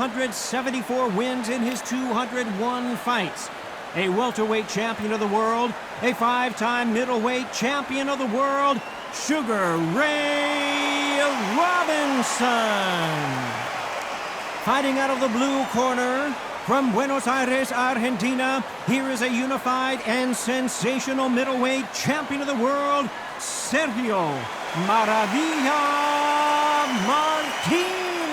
174 wins in his 201 fights. A welterweight champion of the world, a 5-time middleweight champion of the world, Sugar Ray Robinson. Fighting out of the blue corner, from Buenos Aires, Argentina, here is a unified and sensational middleweight champion of the world, Sergio Maravilla Martinez.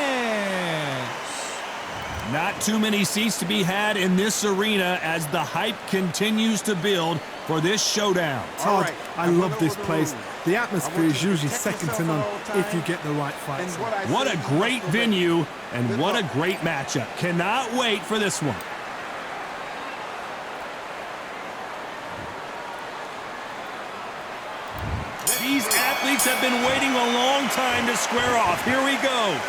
Not too many seats to be had in this arena as the hype continues to build for this showdown. Todd, I love this place. The atmosphere is usually second to none if you get the right fights. What a great venue and what a great matchup. Cannot wait for this one. These athletes have been waiting a long time to square off. Here we go.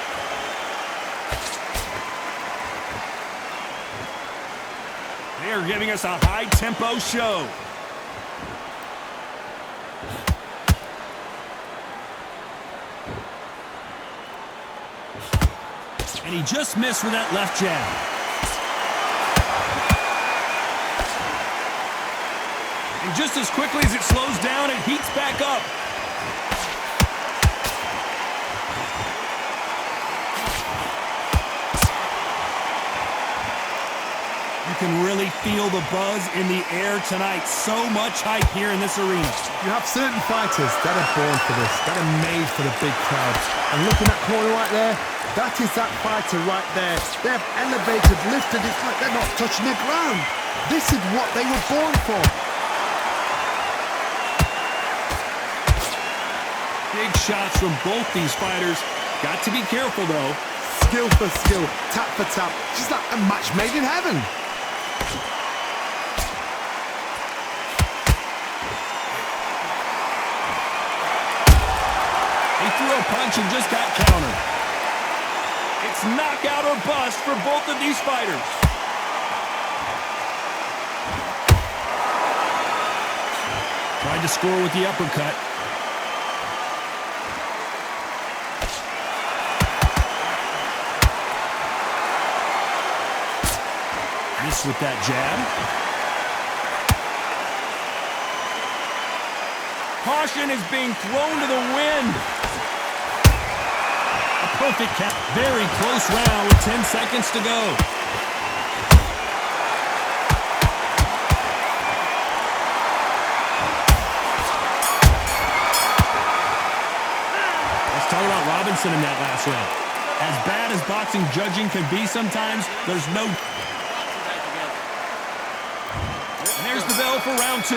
They are giving us a high-tempo show. And he just missed with that left jab. And just as quickly as it slows down, it heats back up. You can really feel the buzz in the air tonight. So much hype here in this arena. You have certain fighters that are born for this, that are made for the big crowds. And looking at that corner right there, that is that fighter right there. They have elevated, lifted, it's like they're not touching the ground. This is what they were born for. Big shots from both these fighters. Got to be careful, though. Skill for skill, tap for tap. Just like a match made in heaven. He threw a punch and just got countered. It's knockout or bust for both of these fighters. Tried to score with the uppercut. Missed with that jab. Caution is being thrown to the wind. A perfect count. Very close round with 10 seconds to go. Let's talk about Robinson in that last round. As bad as boxing judging can be sometimes, there's no... And there's the bell for round 2.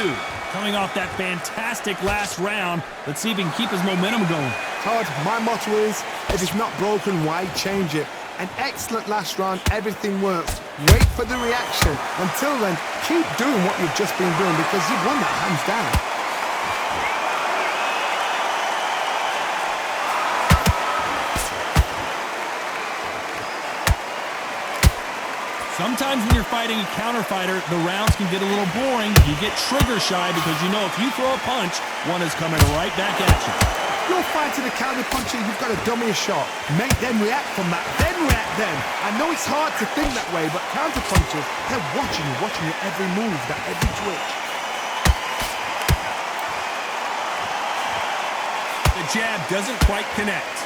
Coming off that fantastic last round, let's see if he can keep his momentum going. Todd, my motto is, if it's not broken, why change it? An excellent last round, everything works. Wait for the reaction. Until then, keep doing what you've just been doing because you've won that hands down. Sometimes when you're fighting a counter fighter, the rounds can get a little boring. You get trigger shy because you know if you throw a punch, one is coming right back at you. You're fighting a counter puncher, you've got to dummy a shot. Make them react from that, then react then. I know it's hard to think that way, but counter punchers, they're watching your every move, that every twitch. The jab doesn't quite connect.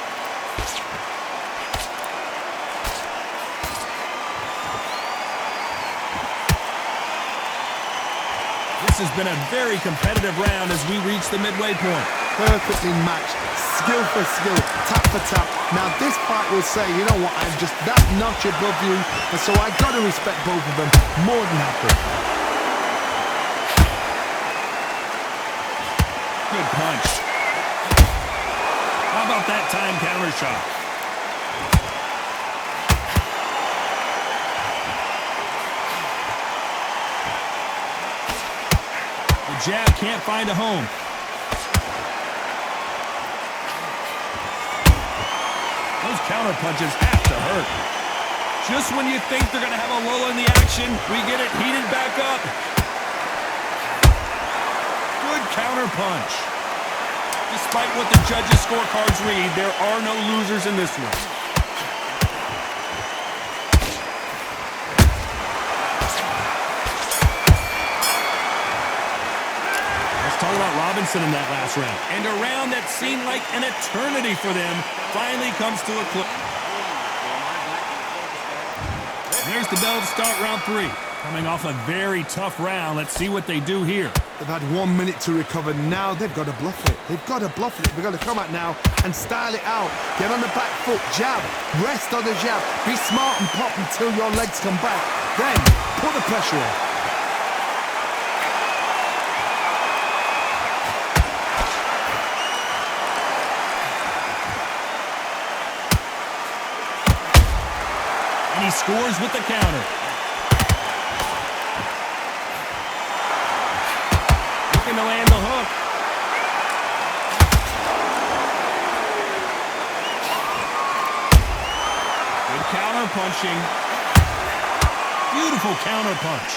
This has been a very competitive round as we reach the midway point. Perfectly matched, skill for skill, tap for tap. Now this fight will say, you know what, I'm just that notch above you, and so I got to respect both of them more than happy. Good punch. How about that time counter shot? The jab can't find a home. Those counter punches have to hurt. Just when you think they're going to have a lull in the action, we get it heated back up. Good counter punch. Despite what the judges' scorecards read, there are no losers in this one. about Robinson in that last round. And a round that seemed like an eternity for them finally comes to a close. There's the bell to start round 3. Coming off a very tough round. Let's see what they do here. They've had 1 minute to recover. Now they've got to bluff it. They've got to bluff it. They've got to come out now and style it out. Get on the back foot, jab, rest on the jab. Be smart and pop until your legs come back. Then put the pressure on. And he scores with the counter. Looking to land the hook. Good counter punching. Beautiful counter punch.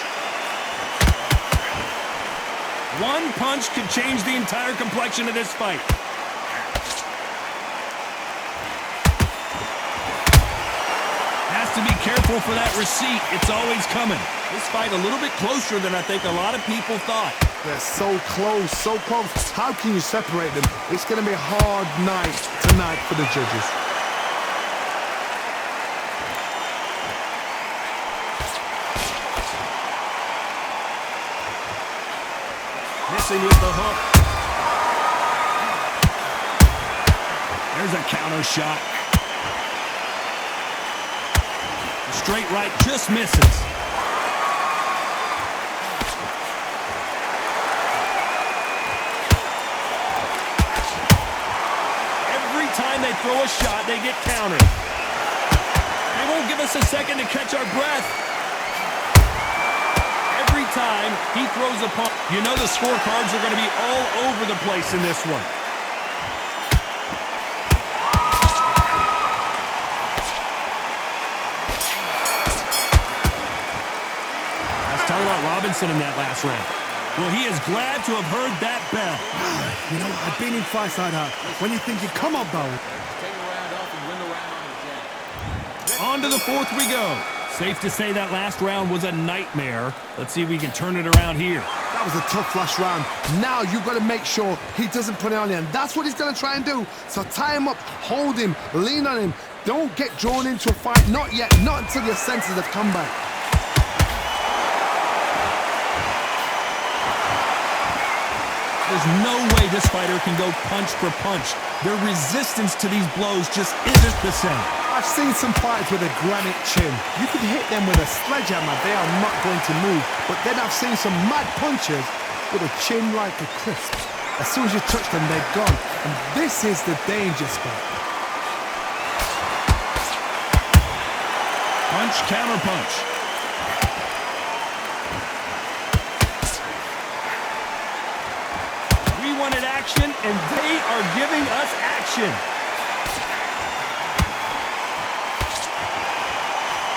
One punch could change the entire complexion of this fight. To be careful for that receipt. It's always coming. This fight a little bit closer than I think a lot of people thought. They're so close, so close. How can you separate them? It's going to be a hard night tonight for the judges. Missing with the hook. There's a counter shot. Straight right just misses. Every time they throw a shot, they get countered. They won't give us a second to catch our breath. Every time he throws a punch, you know the scorecards are going to be all over the place in this one. Talk about Robinson in that last round. Well, he is glad to have heard that bell. You know, I've been in fights like that. When you think you come up, though. Take a round off and win the round. On to the 4th we go. Safe to say that last round was a nightmare. Let's see if we can turn it around here. That was a tough last round. Now you've got to make sure he doesn't put it on you. And that's what he's going to try and do. So tie him up, hold him, lean on him. Don't get drawn into a fight. Not yet. Not until your senses have come back. There's no way this fighter can go punch for punch. Their resistance to these blows just isn't the same. I've seen some fighters with a granite chin. You could hit them with a sledgehammer, they are not going to move. But then I've seen some mad punchers with a chin like a crisp. As soon as you touch them, they're gone. And this is the danger spot. Punch, counter punch. We wanted action, and they are giving us action.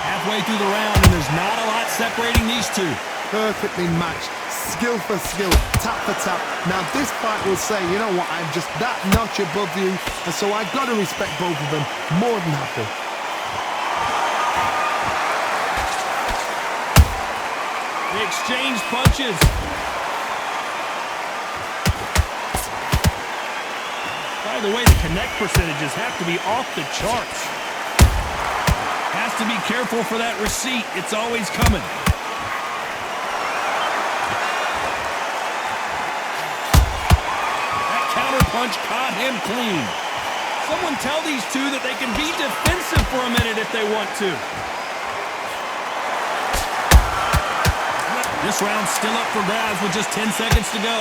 Halfway through the round, and there's not a lot separating these two. Perfectly matched, skill for skill, tap for tap. Now this fight will say, you know what, I'm just that notch above you, and so I've got to respect both of them more than happy. They exchange punches. By the way, the connect percentages have to be off the charts. Has to be careful for that receipt. It's always coming. That counter punch caught him clean. Someone tell these two that they can be defensive for a minute if they want to. This round's still up for grabs with just 10 seconds to go.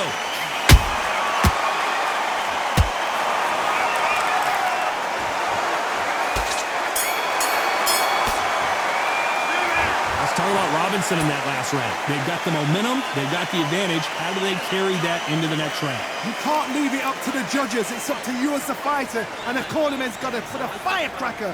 Let's talk about Robinson in that last round. They've got the momentum, they've got the advantage. How do they carry that into the next round? You can't leave it up to the judges. It's up to you as the fighter, and the cornerman's got to put a firecracker.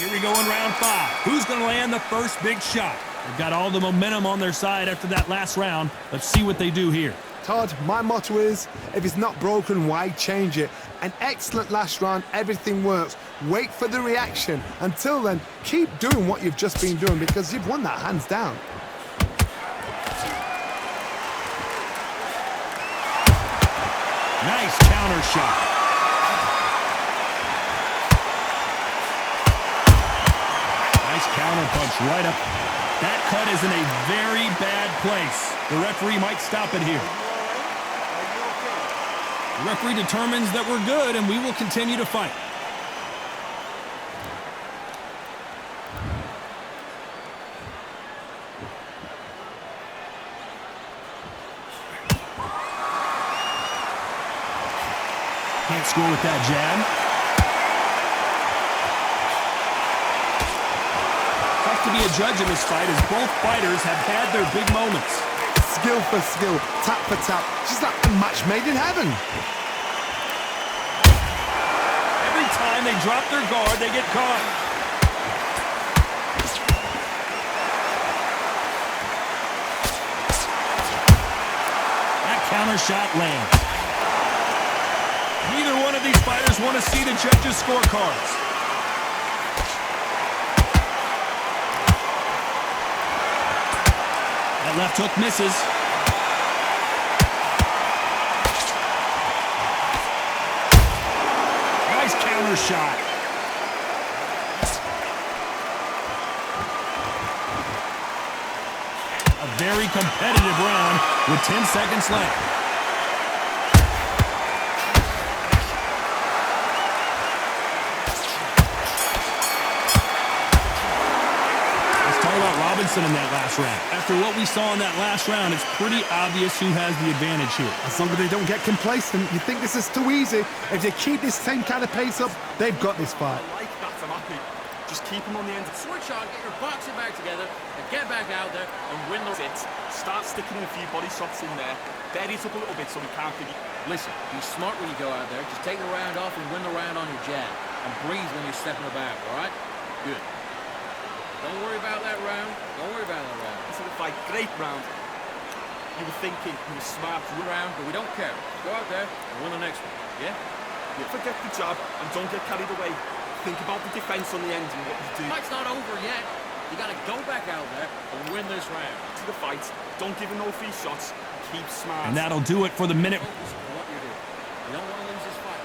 Here we go in round 5. Who's going to land the first big shot? They've got all the momentum on their side after that last round. Let's see what they do here. Todd, my motto is, if it's not broken, why change it? An excellent last round, everything works. Wait for the reaction. Until then, keep doing what you've just been doing because you've won that hands down. Nice counter shot. Nice counter punch right up. That cut is in a very bad place. The referee might stop it here. The referee determines that we're good, and we will continue to fight. Can't score with that jab. Tough to be a judge in this fight as both fighters have had their big moments. Skill for skill, tap for tap. Just like a match made in heaven. Every time they drop their guard, they get caught. That counter shot lands. Neither one of these fighters want to see the judges' scorecards. That left hook misses. Nice counter shot. A very competitive round with 10 seconds left. Robinson in that last round. After what we saw in that last round, it's pretty obvious who has the advantage here. As long as they don't get complacent, you think this is too easy. If they keep this same kind of pace up, they've got this fight. I like that, I'm happy. Just keep them on the end. Switch on, get your boxing back together, and get back out there and win those hits. Start sticking a few body shots in there. Bury it up a little bit so we can't figure. Listen, be smart when you go out there. Just take the round off and win the round on your jab. And breathe when you're stepping about, all right? Good. Don't worry about that round. Don't worry about that round. This is a fight. Great round. You were thinking, you were smart. Round, but we don't care. Go out there and win the next one. Yeah? Forget the jab and don't get carried away. Think about the defense on the end and what you do. The fight's not over yet. You gotta go back out there and win this round. To the fight. Don't give him no free shots. Keep smart. And that'll do it for the minute. Focus on what you're doing. You don't want to lose this fight.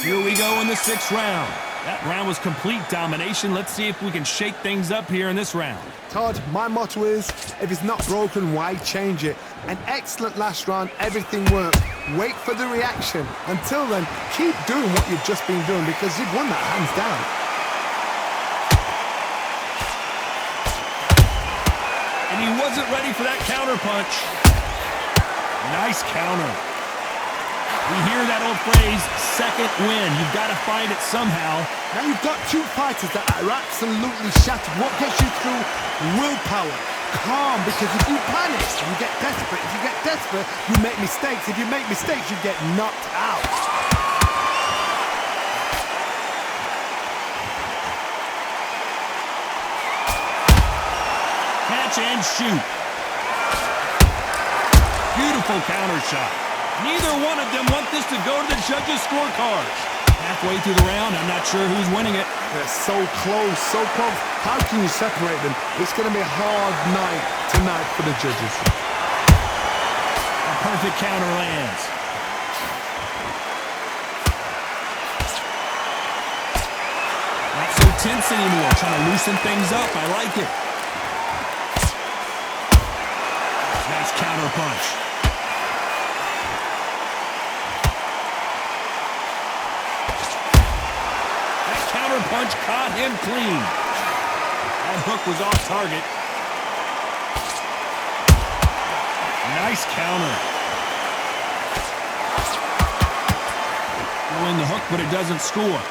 Here we go in the 6th round. That round was complete domination. Let's see if we can shake things up here in this round. Todd, my motto is, if it's not broken, why change it? An excellent last round, everything worked. Wait for the reaction. Until then, keep doing what you've just been doing because you've won that hands down. And he wasn't ready for that counter punch. Nice counter. We hear that old phrase, second win. You've got to find it somehow. Now you've got two fighters that are absolutely shattered. What gets you through? Willpower. Calm, because if you panic, you get desperate. If you get desperate, you make mistakes. If you make mistakes, you get knocked out. Catch and shoot. Beautiful counter shot. Neither one of them want this to go to the judges' scorecards. Halfway through the round, I'm not sure who's winning it. They're so close, so close. How can you separate them? It's going to be a hard night tonight for the judges. A perfect counter lands. Not so tense anymore, trying to loosen things up. I like it. Nice counter punch. Punch caught him clean. That hook was off target. Nice counter. Throwing the hook, but it doesn't score.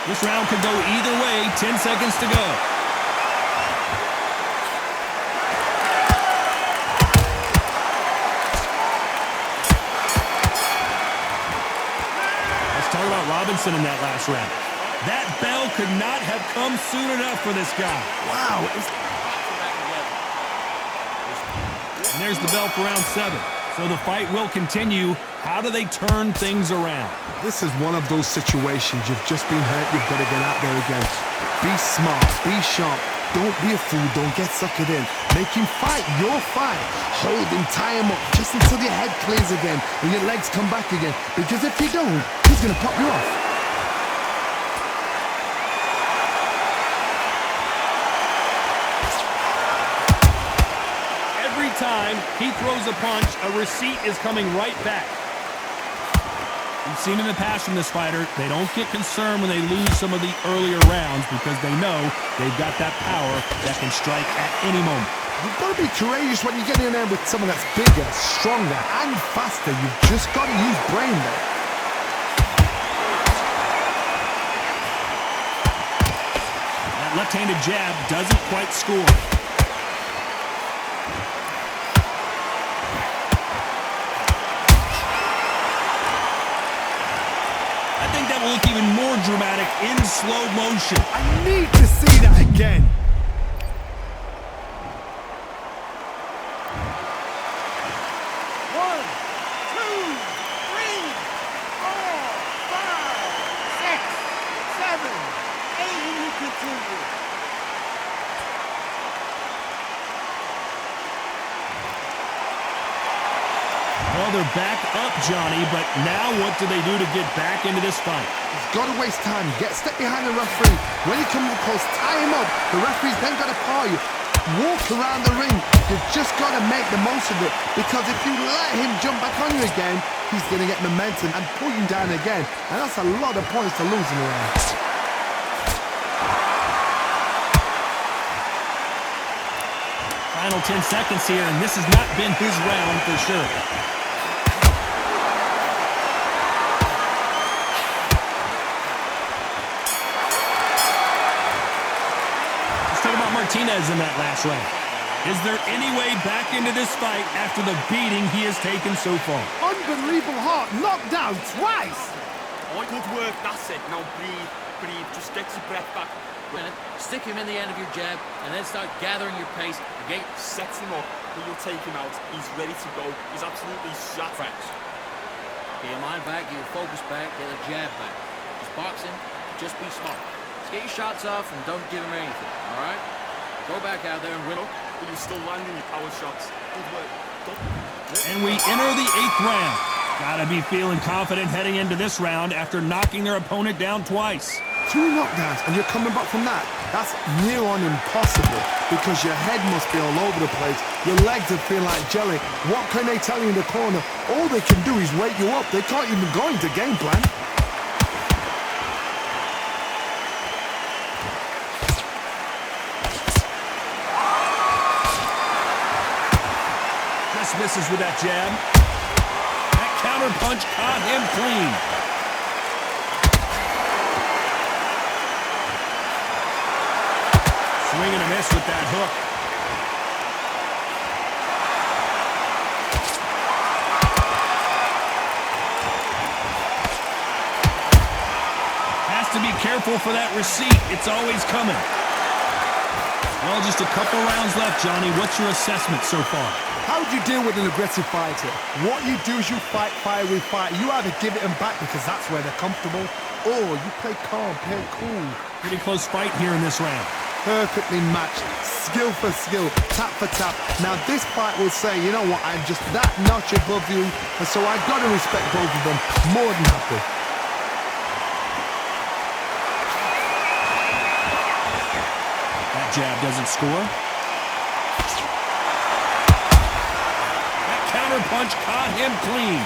This round could go either way. 10 seconds to go. Talk about Robinson in that last round. That bell could not have come soon enough for this guy. Wow. And there's the bell for round 7. So the fight will continue. How do they turn things around? This is one of those situations. You've just been hurt. You've got to get out there again. Be smart. Be sharp. Don't be a fool, don't get suckered in. Make him fight your fight. Hold him, tie him up, just until your head clears again and your legs come back again. Because if you don't, he's going to pop you off. Every time he throws a punch, a receipt is coming right back. We've seen in the past from this fighter, they don't get concerned when they lose some of the earlier rounds because they know they've got that power that can strike at any moment. You've got to be courageous when you get in there with someone that's bigger, stronger, and faster. You've just got to use brain there. That left-handed jab doesn't quite score. I think that will look even more dramatic in slow motion. I need to see that again. Well, they're back up, Johnny, but now what do they do to get back into this fight? He's got to waste time. Get a step behind the referee. When he comes close, tie him up. The referee's then got to call you. Walk around the ring. You've just got to make the most of it. Because if you let him jump back on you again, he's going to get momentum and pull you down again. And that's a lot of points to lose in the round. Final 10 seconds here, and this has not been his round for sure. Let's talk about Martinez in that last round. Is there any way back into this fight after the beating he has taken so far? Unbelievable heart. Knocked down twice. Oh, good work, that's it. Now breathe, breathe. Just get your breath back. Stick him in the end of your jab, and then start gathering your pace. Again, Sets him up, and you'll take him out. He's ready to go. He's absolutely shot. practice. Get your mind back, get your focus back, get the jab back. Just boxing, just be smart. Just get your shots off and don't give him anything, all right? Go back out there and win. But you're still landing your power shots. Good work. And we enter the 8th round. Gotta be feeling confident heading into this round after knocking their opponent down twice. 2 knockdowns and you're coming back from that. That's near on impossible because your head must be all over the place. Your legs will feel like jelly. What can they tell you in the corner? All they can do is wake you up. They can't even go into game plan. Just misses with that jab. That counter punch caught him clean. Swing and a miss with that hook. Has to be careful for that receipt. It's always coming. Well, just a couple rounds left, Johnny. What's your assessment so far? How do you deal with an aggressive fighter? What you do is you fight fire with fight. You either give it them back because that's where they're comfortable, or you play calm, play cool. Pretty close fight here in this round. Perfectly matched, skill for skill, tap for tap. Now this fight will say, you know what, I'm just that notch above you, and so I've got to respect both of them more than happy. That jab doesn't score. That counter punch caught him clean.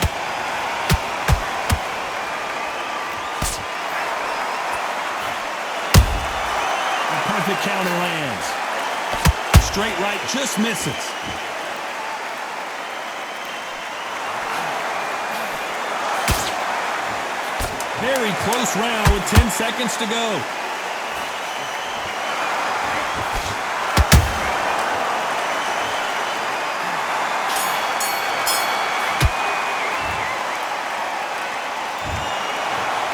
Perfect counter lands. Straight right just misses. Very close round with 10 seconds to go.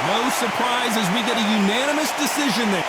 No surprise as we get a unanimous decision there.